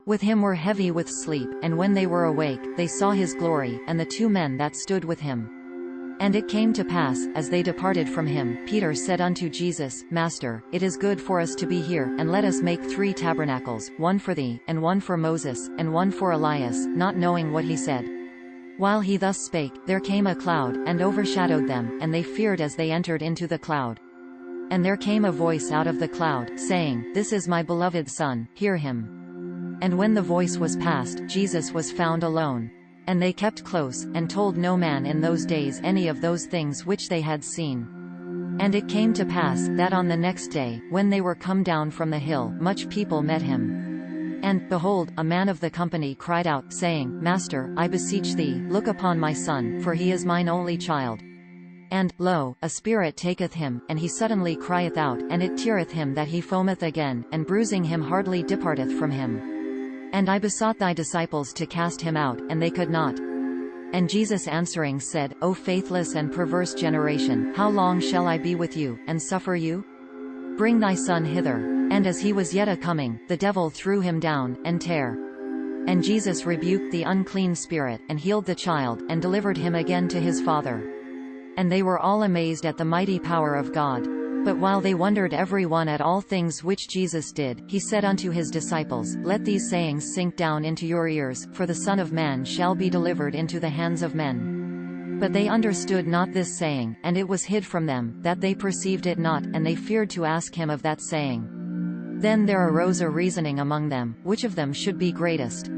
with him were heavy with sleep, and when they were awake, they saw his glory, and the two men that stood with him. And it came to pass, as they departed from him, Peter said unto Jesus, Master, it is good for us to be here, and let us make 3 tabernacles, one for thee, and one for Moses, and one for Elias, not knowing what he said. While he thus spake, there came a cloud, and overshadowed them, and they feared as they entered into the cloud. And there came a voice out of the cloud, saying, This is my beloved Son, hear him. And when the voice was past, Jesus was found alone. And they kept close, and told no man in those days any of those things which they had seen. And it came to pass, that on the next day, when they were come down from the hill, much people met him. And, behold, a man of the company cried out, saying, Master, I beseech thee, look upon my son, for he is mine only child. And, lo, a spirit taketh him, and he suddenly crieth out, and it teareth him that he foameth again, and bruising him hardly departeth from him. And I besought thy disciples to cast him out, and they could not. And Jesus answering said, O faithless and perverse generation, how long shall I be with you, and suffer you? Bring thy son hither. And as he was yet a-coming, the devil threw him down, and tare. And Jesus rebuked the unclean spirit, and healed the child, and delivered him again to his father. And they were all amazed at the mighty power of God. But while they wondered every one at all things which Jesus did, he said unto his disciples, Let these sayings sink down into your ears, for the Son of Man shall be delivered into the hands of men. But they understood not this saying, and it was hid from them, that they perceived it not, and they feared to ask him of that saying. Then there arose a reasoning among them, which of them should be greatest.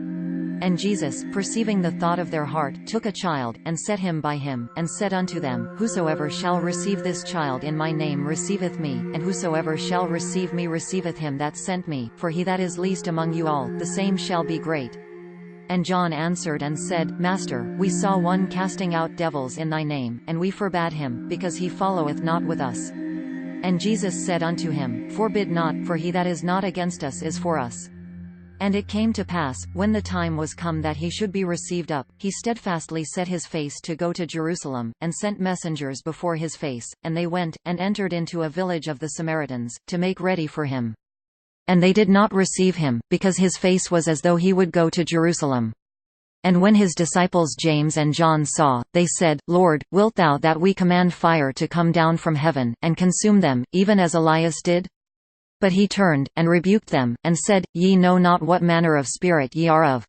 And Jesus, perceiving the thought of their heart, took a child, and set him by him, and said unto them, Whosoever shall receive this child in my name receiveth me, and whosoever shall receive me receiveth him that sent me, for he that is least among you all, the same shall be great. And John answered and said, Master, we saw one casting out devils in thy name, and we forbade him, because he followeth not with us. And Jesus said unto him, Forbid not, for he that is not against us is for us. And it came to pass, when the time was come that he should be received up, he steadfastly set his face to go to Jerusalem, and sent messengers before his face, and they went, and entered into a village of the Samaritans, to make ready for him. And they did not receive him, because his face was as though he would go to Jerusalem. And when his disciples James and John saw, they said, Lord, wilt thou that we command fire to come down from heaven, and consume them, even as Elias did? But he turned, and rebuked them, and said, Ye know not what manner of spirit ye are of.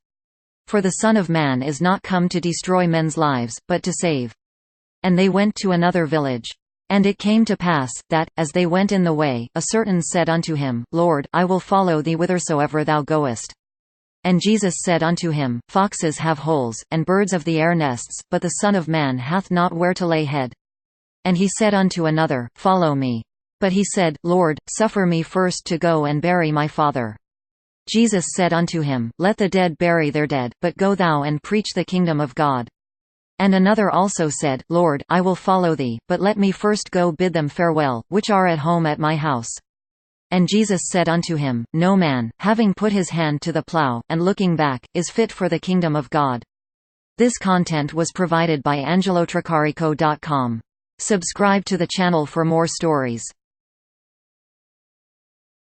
For the Son of Man is not come to destroy men's lives, but to save. And they went to another village. And it came to pass, that, as they went in the way, a certain said unto him, Lord, I will follow thee whithersoever thou goest. And Jesus said unto him, Foxes have holes, and birds of the air nests, but the Son of Man hath not where to lay head. And he said unto another, Follow me. But he said, Lord, suffer me first to go and bury my father. Jesus said unto him, Let the dead bury their dead, but go thou and preach the kingdom of God. And another also said, Lord, I will follow thee, but let me first go bid them farewell, which are at home at my house. And Jesus said unto him, No man, having put his hand to the plow, and looking back, is fit for the kingdom of God. This content was provided by AngeloTricarico.com. Subscribe to the channel for more stories.